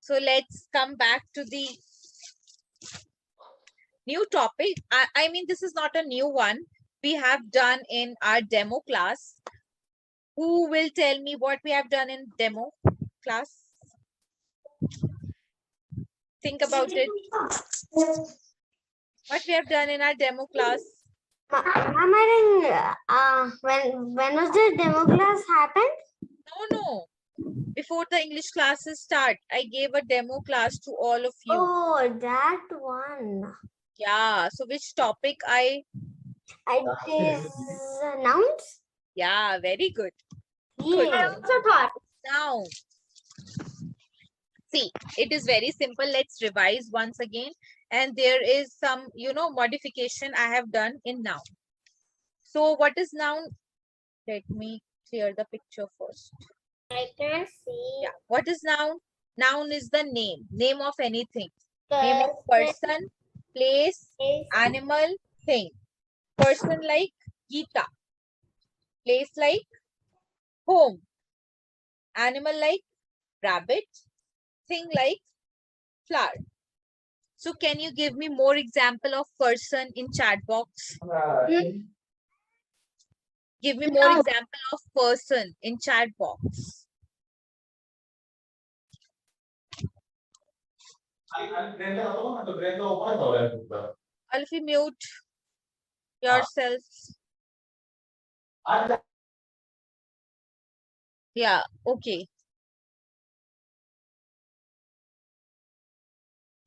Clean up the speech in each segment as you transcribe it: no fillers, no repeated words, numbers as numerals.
So let's come back to the new topic. I mean, this is not a new one. We have done in our demo class. Who will tell me what we have done in demo class? Think about it. What we have done in our demo class? Ma'am, I think when was the demo class happened? No. Before the English classes start, I gave a demo class to all of you. Oh, that one. Yeah. So which topic It is nouns. Yeah, very good. Good. I also thought. Now, see, it is very simple. Let's revise once again. And there is some, modification I have done in noun. So what is noun? Let me clear the picture first. I can see. Yeah. What is noun? Noun is the name of anything. Name of person, place, animal, thing. Person like Gita. Place like home. Animal like rabbit. Thing like flower. So can you give me more example of person in chat box? Give me more example of person in chat box. Alfie, mute yourself. Yeah, okay.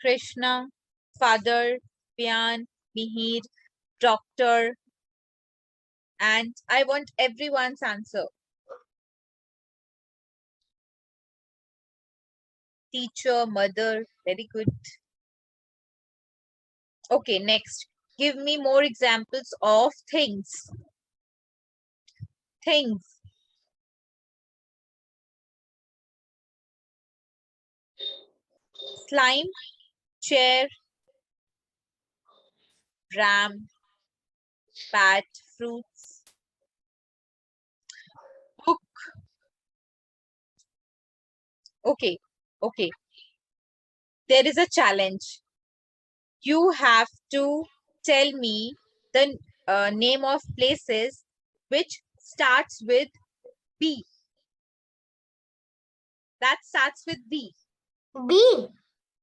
Krishna, father, Pian, Mihir, doctor, and I want everyone's answer. Teacher, mother, very good. Okay, next. Give me more examples of things. Things. Slime, chair, ram, bat, fruits, book. Okay, okay. There is a challenge. You have to tell me the name of places which starts with B. That starts with B. B.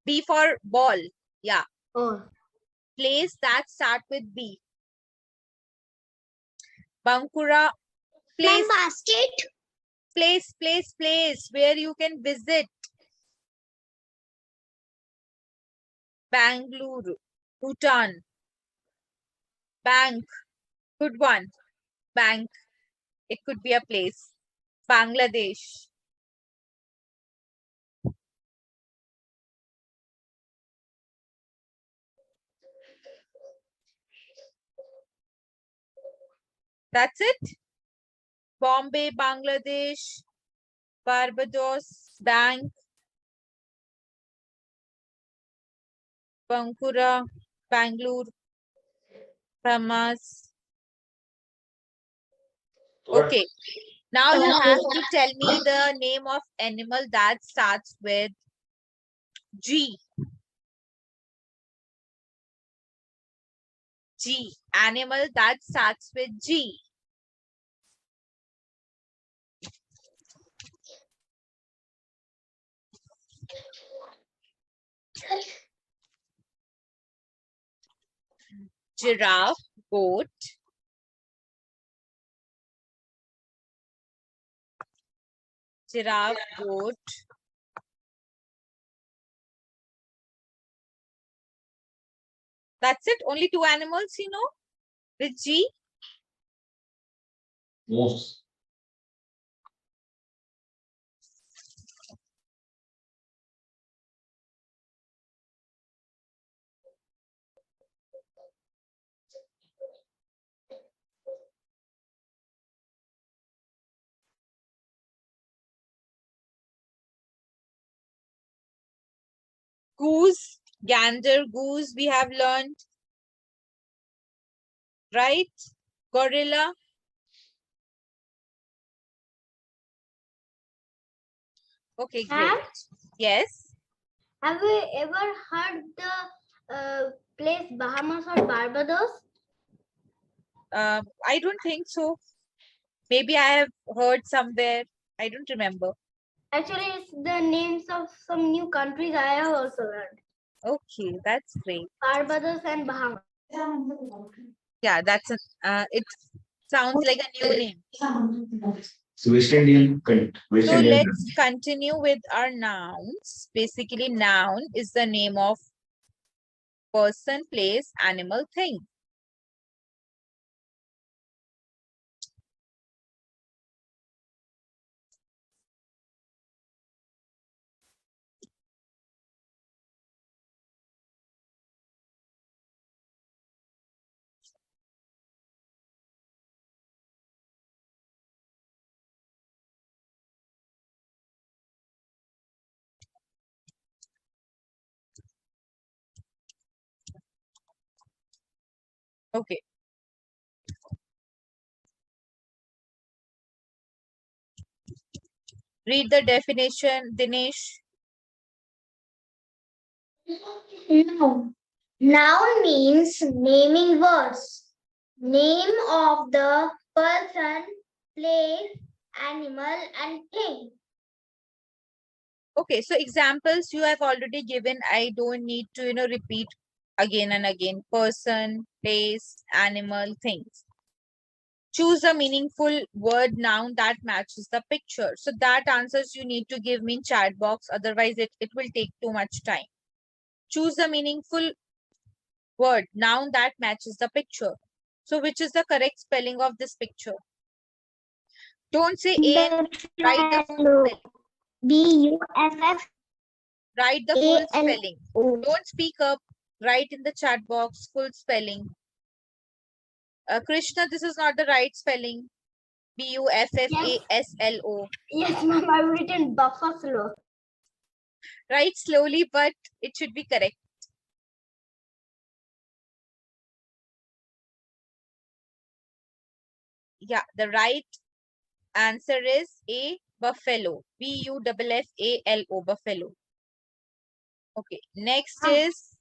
B for ball. Yeah. Oh. Place that start with B. Bankura. Place. Basket. Place where you can visit. Bangalore. Bhutan. Bank. Good one. Bank. It could be a place. Bangladesh. That's it. Bombay, Bangladesh, Barbados, Bank, Bankura, Bangalore, Bahamas. Okay. Now you have to tell me the name of animal that starts with G. G. Animal that starts with G. Giraffe, goat. Giraffe, goat. That's it. Only two animals, with G. Most. Goose, gander, goose, we have learned. Right? Gorilla. Okay, great. Yes. Have you ever heard the place Bahamas or Barbados? I don't think so. Maybe I have heard somewhere. I don't remember. Actually, it's the names of some new countries I have also learned. Okay, that's great. Barbados and Bahamas. Yeah, that's it sounds like a new name. So West Indian West So Indian. let's continue with our nouns. Basically, noun is the name of person, place, animal, thing. Okay. Read the definition, Dinesh. No. Noun means naming words. Name of the person, place, animal, and thing. Okay, so examples you have already given. I don't need to, repeat again and again. Person, place, animal, things. Choose a meaningful word noun that matches the picture. So that answers you need to give me in chat box. Otherwise, it will take too much time. Choose a meaningful word noun that matches the picture. So which is the correct spelling of this picture? Don't say A and write the full spelling. Buff. Write the full spelling. Don't speak up. Write in the chat box full spelling. Krishna, this is not the right spelling. Buffaslo. Yes, ma'am, I've written buffalo. Write slowly, but it should be correct. Yeah, the right answer is A, buffalo. Buffalo, buffalo. Okay, next is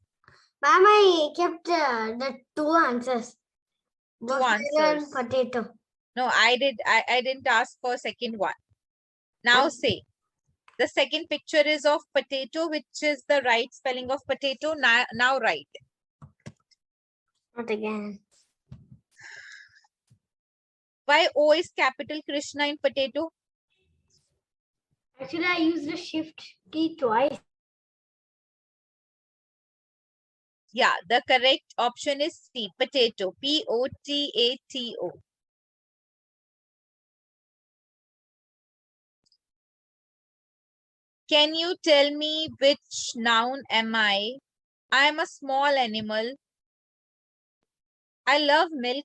Ma'am, I kept the two answers. two Buffalo answers. and potato. No, I didn't ask for second one. Now say the second picture is of potato, which is the right spelling of potato. Now write. Not again. Why O is capital, Krishna, in potato? Actually, I used the shift key twice. Yeah, the correct option is C, potato. Potato. Can you tell me which noun am I? I am a small animal. I love milk.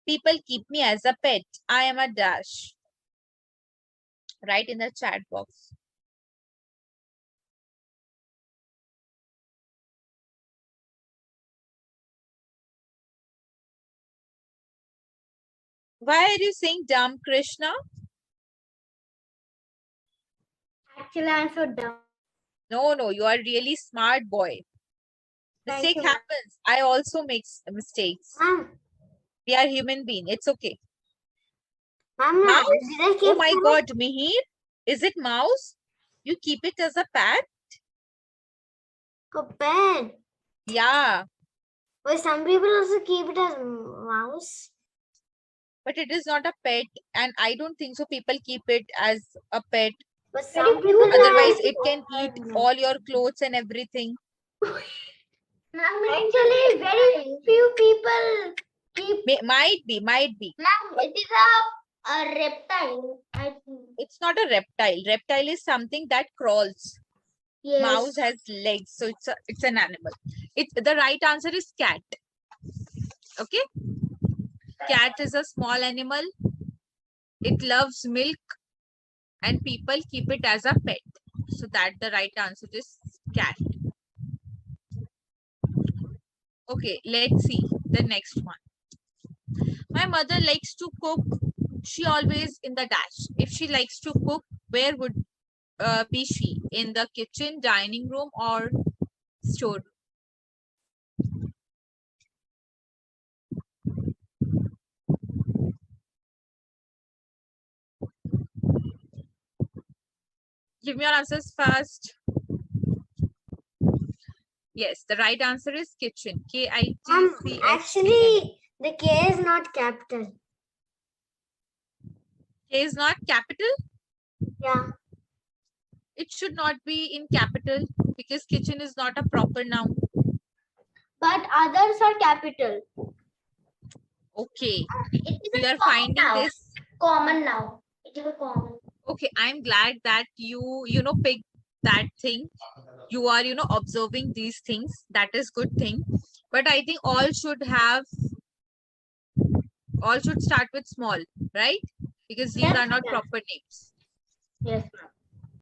People keep me as a pet. I am a dash. Write in the chat box. Why are you saying dumb, Krishna? Actually, I'm so dumb. No, you are really smart boy. Mistake happens. I also make mistakes. Ma'am, We are human being. It's okay. Ma'am, Mouse? did I keep Oh my God, Mihir. Is it mouse? You keep it as a pet? a pet? Yeah, Well, some people also keep it as mouse. but it is not a pet, and I don't think so. People keep it as a pet. But some people Otherwise, it can eat all your clothes and everything. Actually, very few people keep. Might be. Ma'am, it is a reptile. I think. It's not a reptile. Reptile is something that crawls. Yes. Mouse has legs, so it's an animal. The right answer is cat. Okay. Cat is a small animal. It loves milk, and people keep it as a pet. So that the right answer is cat. Okay, let's see the next one. My mother likes to cook. She always in the dash. If she likes to cook, where would be she? In the kitchen, dining room, or store? Give me your answers fast. Yes, the right answer is kitchen. Kitchen. Actually, the K is not capital. K is not capital. Yeah. It should not be in capital because kitchen is not a proper noun. But others are capital. Okay, It is we are finding this. common now. It is a common. Okay, I'm glad that you know picked that thing. You are observing these things. That is good thing. But I think all should start with small, right? Because these Yes, are not ma'am. proper names. Yes, ma'am.